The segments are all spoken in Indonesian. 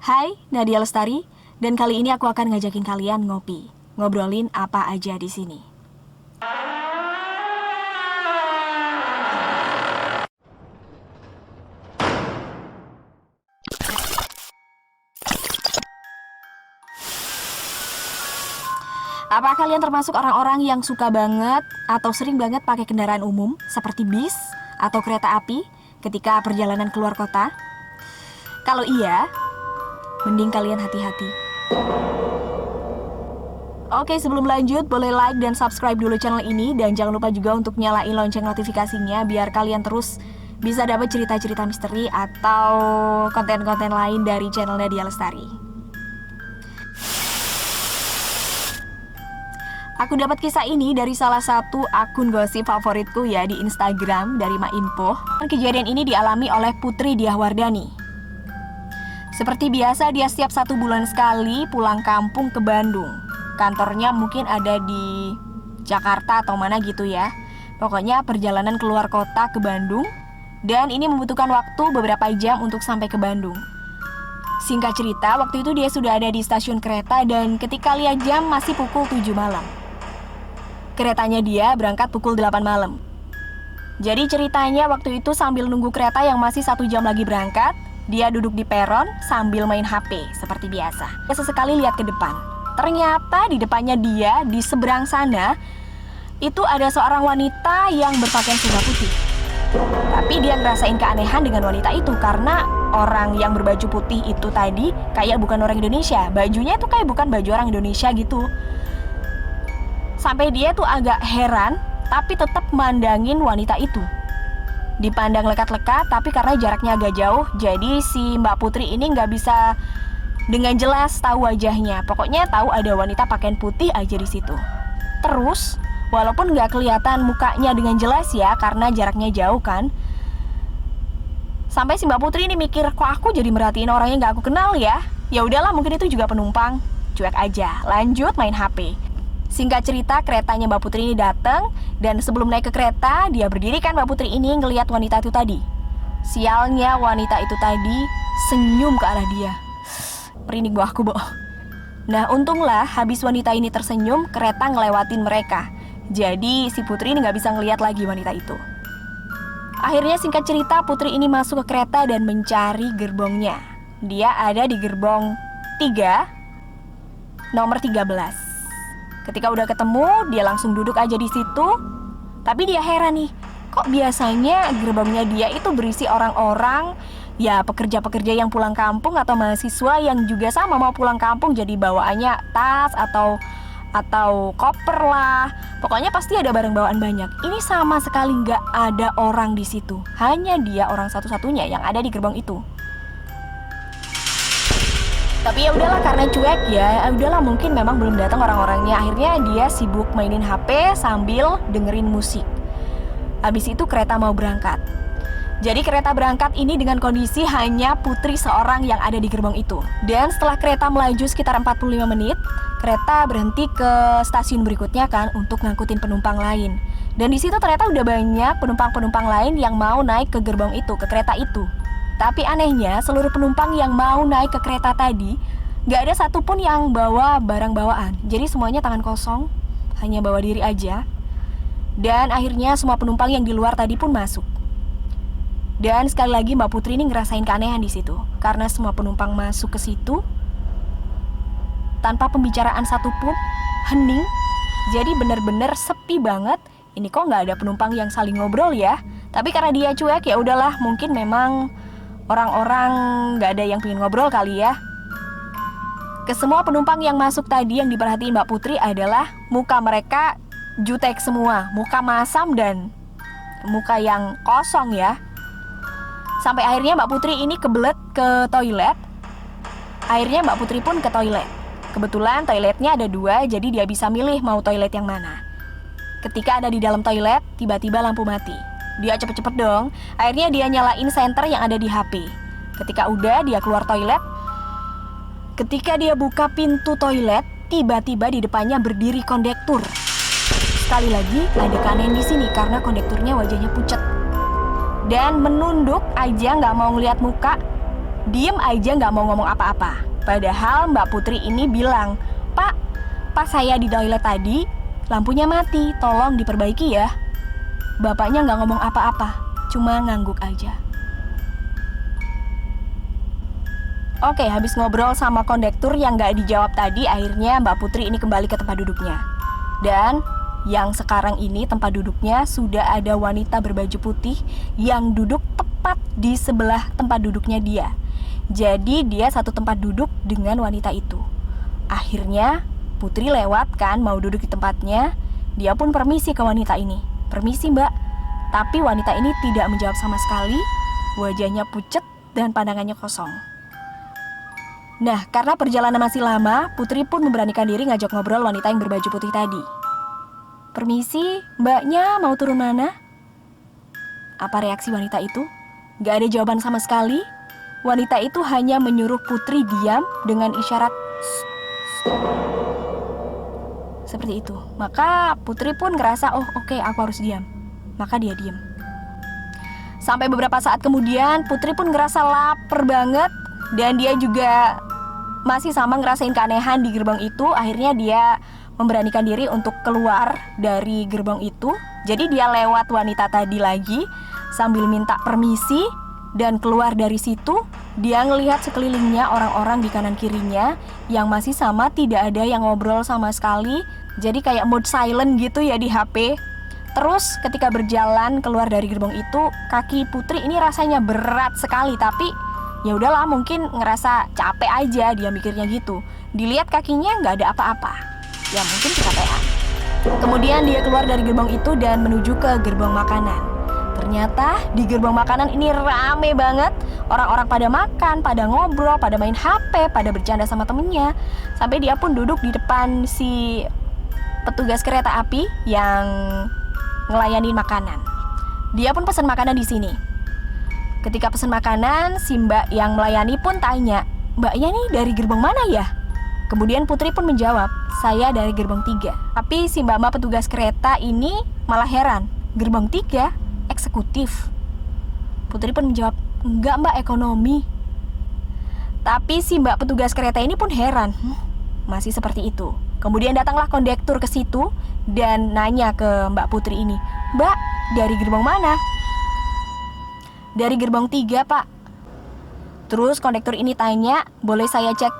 Hai, Nadia Lestari, dan kali ini aku akan ngajakin kalian ngopi, ngobrolin apa aja di sini. Apa kalian termasuk orang-orang yang suka banget atau sering banget pakai kendaraan umum seperti bis atau kereta api ketika perjalanan keluar kota? Kalau iya, mending kalian hati-hati. Oke, sebelum lanjut, boleh like dan subscribe dulu channel ini. Dan jangan lupa juga untuk nyalain lonceng notifikasinya biar kalian terus bisa dapat cerita-cerita misteri atau konten-konten lain dari channel Nadia Lestari. Aku dapat kisah ini dari salah satu akun gosip favoritku ya di Instagram dari Mainfo. Kejadian ini dialami oleh Putri Diahwardani. Seperti biasa, dia setiap 1 bulan sekali pulang kampung ke Bandung. Kantornya mungkin ada di Jakarta atau mana gitu ya. Pokoknya perjalanan keluar kota ke Bandung. Dan ini membutuhkan waktu beberapa jam untuk sampai ke Bandung. Singkat cerita, waktu itu dia sudah ada di stasiun kereta dan ketika lihat jam masih pukul 7 malam. Keretanya dia berangkat pukul 8 malam. Jadi ceritanya waktu itu sambil nunggu kereta yang masih 1 jam lagi berangkat, dia duduk di peron sambil main HP seperti biasa. Dia sesekali lihat ke depan. Ternyata di depannya dia, di seberang sana, itu ada seorang wanita yang berpakaian serba putih. Tapi dia ngerasain keanehan dengan wanita itu karena orang yang berbaju putih itu tadi kayak bukan orang Indonesia. Bajunya itu kayak bukan baju orang Indonesia gitu. Sampai dia tuh agak heran, tapi tetap mandangin wanita itu. Dipandang lekat-lekat, tapi karena jaraknya agak jauh, jadi si Mbak Putri ini nggak bisa dengan jelas tahu wajahnya. Pokoknya tahu ada wanita pakaian putih aja di situ. Terus, walaupun nggak kelihatan mukanya dengan jelas ya, karena jaraknya jauh kan. Sampai si Mbak Putri ini mikir, kok aku jadi merhatiin orang yang nggak aku kenal ya? Ya udahlah, mungkin itu juga penumpang. Cuek aja, lanjut main HP. Singkat cerita, keretanya Mbak Putri ini datang dan sebelum naik ke kereta, dia berdiri kan Mbak Putri ini ngelihat wanita itu tadi. Sialnya wanita itu tadi senyum ke arah dia. Merinding aku, Bo. Nah, untunglah habis wanita ini tersenyum, kereta ngelewatin mereka. Jadi si Putri ini nggak bisa ngelihat lagi wanita itu. Akhirnya singkat cerita, Putri ini masuk ke kereta dan mencari gerbongnya. Dia ada di gerbong 3, nomor 13. Ketika udah ketemu, dia langsung duduk aja di situ. Tapi dia heran nih, kok biasanya gerbongnya dia itu berisi orang-orang, ya pekerja-pekerja yang pulang kampung atau mahasiswa yang juga sama mau pulang kampung, jadi bawaannya tas atau koper lah. Pokoknya pasti ada barang bawaan banyak. Ini sama sekali nggak ada orang di situ. Hanya dia orang satu-satunya yang ada di gerbong itu. Tapi ya udahlah, karena cuek ya, udahlah mungkin memang belum datang orang-orangnya. Akhirnya dia sibuk mainin HP sambil dengerin musik. Habis itu kereta mau berangkat. Jadi kereta berangkat ini dengan kondisi hanya Putri seorang yang ada di gerbong itu. Dan setelah kereta melaju sekitar 45 menit, kereta berhenti ke stasiun berikutnya kan untuk ngangkutin penumpang lain. Dan di situ ternyata udah banyak penumpang-penumpang lain yang mau naik ke gerbong itu, ke kereta itu. Tapi anehnya, seluruh penumpang yang mau naik ke kereta tadi gak ada satupun yang bawa barang bawaan. Jadi semuanya tangan kosong, hanya bawa diri aja. Dan akhirnya semua penumpang yang di luar tadi pun masuk. Dan sekali lagi Mbak Putri ini ngerasain keanehan di situ, karena semua penumpang masuk ke situ tanpa pembicaraan satupun, hening. Jadi bener-bener sepi banget. Ini kok gak ada penumpang yang saling ngobrol ya? Tapi karena dia cuek, ya udahlah, mungkin memang orang-orang gak ada yang pengen ngobrol kali ya. Ke semua penumpang yang masuk tadi yang diperhatiin Mbak Putri adalah muka mereka jutek semua, muka masam dan muka yang kosong ya. Sampai akhirnya Mbak Putri ini kebelet ke toilet. Akhirnya Mbak Putri pun ke toilet. Kebetulan toiletnya ada 2, jadi dia bisa milih mau toilet yang mana. Ketika ada di dalam toilet, tiba-tiba lampu mati. Dia cepet-cepet dong. Akhirnya dia nyalain senter yang ada di HP. Ketika udah, dia keluar toilet. Ketika dia buka pintu toilet, tiba-tiba di depannya berdiri kondektur. Sekali lagi, ada keanehan di sini karena kondekturnya wajahnya pucat dan menunduk aja, nggak mau ngeliat muka. diem aja nggak mau ngomong apa-apa. Padahal Mbak Putri ini bilang, "Pak, pas saya di toilet tadi, lampunya mati, tolong diperbaiki ya." Bapaknya nggak ngomong apa-apa, cuma ngangguk aja. Oke, habis ngobrol sama kondektur yang nggak dijawab tadi, akhirnya Mbak Putri ini kembali ke tempat duduknya. Dan yang sekarang ini tempat duduknya sudah ada wanita berbaju putih yang duduk tepat di sebelah tempat duduknya dia. Jadi dia satu tempat duduk dengan wanita itu. Akhirnya Putri lewat kan, mau duduk di tempatnya. Dia pun permisi ke wanita ini. "Permisi mbak." Tapi wanita ini tidak menjawab sama sekali. Wajahnya pucet dan pandangannya kosong. Nah, karena perjalanan masih lama, Putri pun memberanikan diri ngajak ngobrol wanita yang berbaju putih tadi. "Permisi, mbaknya mau turun mana?" Apa reaksi wanita itu? Gak ada jawaban sama sekali. Wanita itu hanya menyuruh Putri diam dengan isyarat seperti itu. Maka Putri pun ngerasa, oh oke, aku harus diam. Maka dia diam. Sampai beberapa saat kemudian Putri pun ngerasa lapar banget. Dan dia juga masih sama ngerasain keanehan di gerbang itu. Akhirnya dia memberanikan diri untuk keluar dari gerbang itu. Jadi dia lewat wanita tadi lagi sambil minta permisi. Dan keluar dari situ, dia ngelihat sekelilingnya orang-orang di kanan kirinya yang masih sama, tidak ada yang ngobrol sama sekali. Jadi kayak mode silent gitu ya di HP. Terus ketika berjalan keluar dari gerbang itu, kaki Putri ini rasanya berat sekali. Tapi ya udahlah, mungkin ngerasa capek aja, dia mikirnya gitu. Dilihat kakinya nggak ada apa-apa, ya mungkin kecapean. Kemudian dia keluar dari gerbang itu dan menuju ke gerbang makanan. Ternyata di gerbang makanan ini rame banget. Orang-orang pada makan, pada ngobrol, pada main HP, pada bercanda sama temennya. Sampai dia pun duduk di depan si petugas kereta api yang ngelayani makanan. Dia pun pesan makanan di sini. Ketika pesan makanan, si mbak yang melayani pun tanya, "Mbaknya nih dari gerbang mana ya?" Kemudian Putri pun menjawab, "Saya dari gerbang 3. Tapi si mbak-mbak petugas kereta ini malah heran, "Gerbang 3? Eksekutif?" Putri pun menjawab, "Enggak mbak, ekonomi." Tapi si mbak petugas kereta ini pun heran, masih seperti itu. Kemudian datanglah kondektur ke situ dan nanya ke Mbak Putri ini, "Mbak, dari gerbang mana?" "Dari gerbang 3 pak." Terus kondektur ini tanya, "Boleh saya cek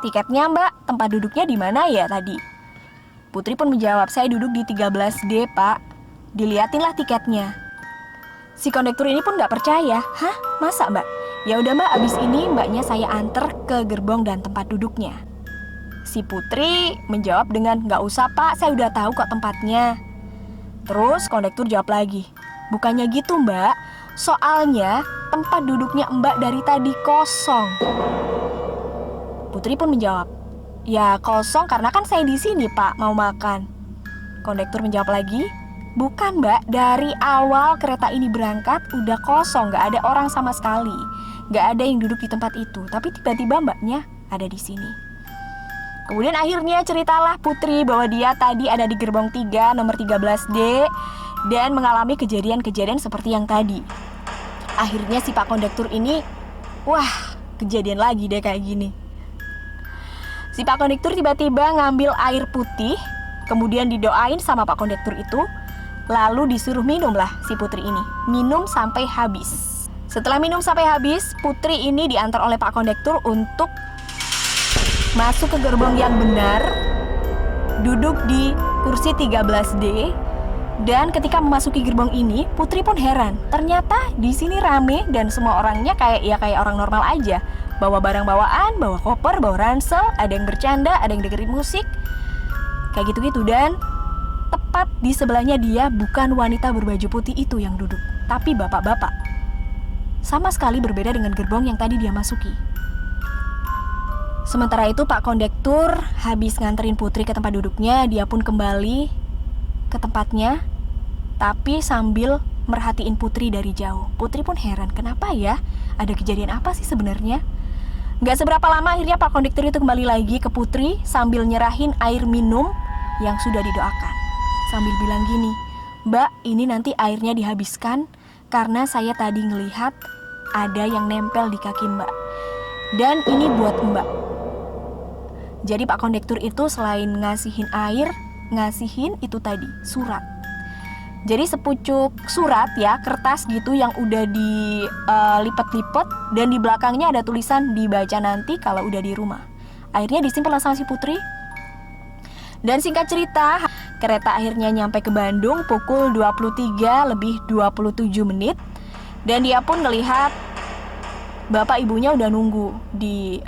tiketnya mbak? Tempat duduknya di mana ya tadi?" Putri pun menjawab, "Saya duduk di 13D pak." Diliatinlah tiketnya. Si kondektur ini pun gak percaya. "Hah? Masa mbak? Ya udah mbak, abis ini mbaknya saya anter ke gerbong dan tempat duduknya." Si Putri menjawab dengan, "Gak usah pak, saya udah tahu kok tempatnya." Terus kondektur jawab lagi, "Bukannya gitu mbak, soalnya tempat duduknya mbak dari tadi kosong." Putri pun menjawab, "Ya kosong karena kan saya di sini pak, mau makan." Kondektur menjawab lagi, "Bukan mbak, dari awal kereta ini berangkat udah kosong, gak ada orang sama sekali. Gak ada yang duduk di tempat itu, tapi tiba-tiba mbaknya ada di sini." Kemudian akhirnya ceritalah Putri bahwa dia tadi ada di gerbang 3 nomor 13D dan mengalami kejadian-kejadian seperti yang tadi. Akhirnya si Pak Kondektur ini, wah kejadian lagi deh kayak gini. Si Pak Kondektur tiba-tiba ngambil air putih, kemudian didoain sama Pak Kondektur itu, lalu disuruh minumlah si Putri ini. Minum sampai habis. Setelah minum sampai habis, Putri ini diantar oleh Pak Kondektur untuk masuk ke gerbong yang benar, duduk di kursi 13D, dan ketika memasuki gerbong ini, Putri pun heran. Ternyata di sini rame dan semua orangnya kayak orang normal aja. Bawa barang bawaan, bawa koper, bawa ransel, ada yang bercanda, ada yang dengerin musik, kayak gitu-gitu. Dan tepat di sebelahnya dia bukan wanita berbaju putih itu yang duduk, tapi bapak-bapak. Sama sekali berbeda dengan gerbong yang tadi dia masuki. Sementara itu Pak Kondektur habis nganterin Putri ke tempat duduknya, dia pun kembali ke tempatnya, tapi sambil merhatiin Putri dari jauh. Putri pun heran, kenapa ya? Ada kejadian apa sih sebenarnya? Gak seberapa lama akhirnya Pak Kondektur itu kembali lagi ke Putri sambil nyerahin air minum yang sudah didoakan. Sambil bilang gini, "Mbak, ini nanti airnya dihabiskan karena saya tadi ngelihat ada yang nempel di kaki mbak. Dan ini buat Mbak. Jadi Pak Kondektur itu selain ngasihin air, ngasihin itu tadi, surat. Jadi sepucuk surat ya, kertas gitu yang udah dilipat-lipat, dan di belakangnya ada tulisan dibaca nanti kalau udah di rumah. Akhirnya disimpan sama si Putri. Dan singkat cerita, kereta akhirnya nyampe ke Bandung pukul 23 lebih 27 menit. Dan dia pun ngelihat bapak ibunya udah nunggu di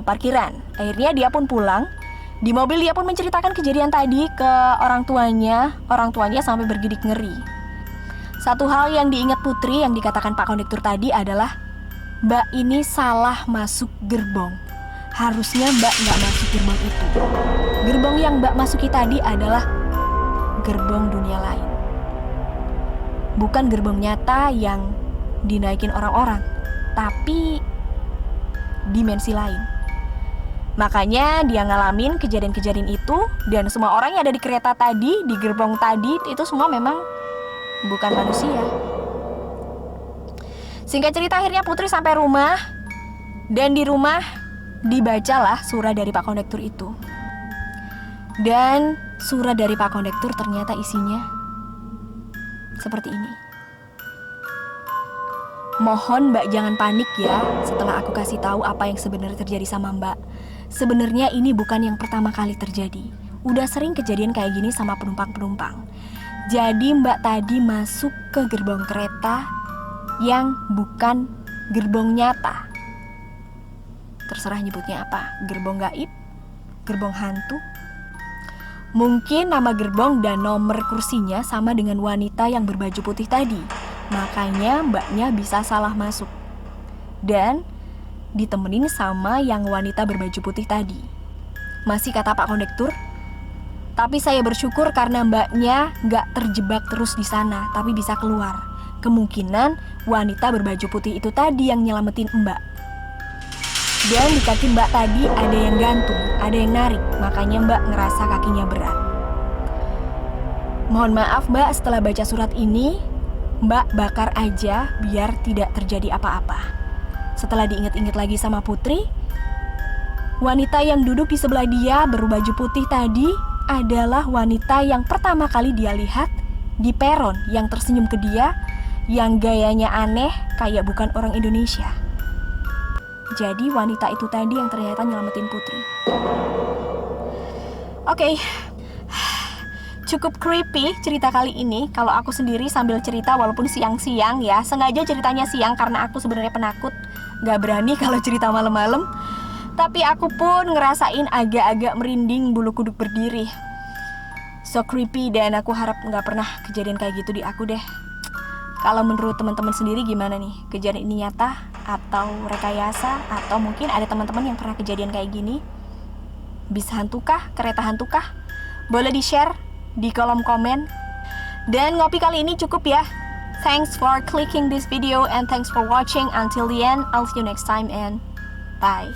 parkiran. Akhirnya dia pun pulang. Di mobil dia pun menceritakan kejadian tadi ke orang tuanya. Orang tuanya sampai bergidik ngeri. Satu hal yang diingat Putri yang dikatakan Pak Kondektur tadi adalah, Mbak ini salah masuk gerbong. Harusnya Mbak nggak masuk gerbong itu. Gerbong yang Mbak masuki tadi adalah gerbong dunia lain. Bukan gerbong nyata yang dinaikin orang-orang, tapi dimensi lain. Makanya dia ngalamin kejadian-kejadian itu, dan semua orang yang ada di kereta tadi, di gerbong tadi, itu semua memang bukan manusia. Singkat cerita akhirnya Putri sampai rumah, dan di rumah dibacalah surat dari Pak Kondektur itu. Dan surat dari Pak Kondektur ternyata isinya seperti ini. Mohon Mbak jangan panik ya setelah aku kasih tahu apa yang sebenarnya terjadi sama Mbak. Sebenarnya ini bukan yang pertama kali terjadi. Udah sering kejadian kayak gini sama penumpang-penumpang. Jadi Mbak tadi masuk ke gerbong kereta yang bukan gerbong nyata. Terserah nyebutnya apa, gerbong gaib, gerbong hantu. Mungkin nama gerbong dan nomor kursinya sama dengan wanita yang berbaju putih tadi. Makanya Mbaknya bisa salah masuk. Dan ditemenin sama yang wanita berbaju putih tadi. Masih kata Pak Kondektur, tapi saya bersyukur karena Mbaknya gak terjebak terus di sana, tapi bisa keluar. Kemungkinan wanita berbaju putih itu tadi yang nyelamatin Mbak. Dan di kaki Mbak tadi ada yang gantung, ada yang narik, makanya Mbak ngerasa kakinya berat. Mohon maaf Mbak, setelah baca surat ini, Mbak bakar aja biar tidak terjadi apa-apa. Setelah diingat-ingat lagi sama Putri, wanita yang duduk di sebelah dia berbaju putih tadi adalah wanita yang pertama kali dia lihat di peron, yang tersenyum ke dia, yang gayanya aneh kayak bukan orang Indonesia. Jadi wanita itu tadi yang ternyata nyelamatin Putri. Oke. Cukup creepy cerita kali ini. Kalau aku sendiri sambil cerita walaupun siang-siang ya, sengaja ceritanya siang karena aku sebenarnya penakut, gak berani kalau cerita malam-malam. Tapi aku pun ngerasain agak-agak merinding, bulu kuduk berdiri. So creepy, dan aku harap gak pernah kejadian kayak gitu di aku deh. Kalau menurut teman-teman sendiri gimana nih? Kejadian ini nyata atau rekayasa? Atau mungkin ada teman-teman yang pernah kejadian kayak gini? Bis hantukah? Kereta hantukah? Boleh di-share di kolom komen. Dan ngopi kali ini cukup ya. Thanks for clicking this video and thanks for watching until the end. I'll see you next time and bye.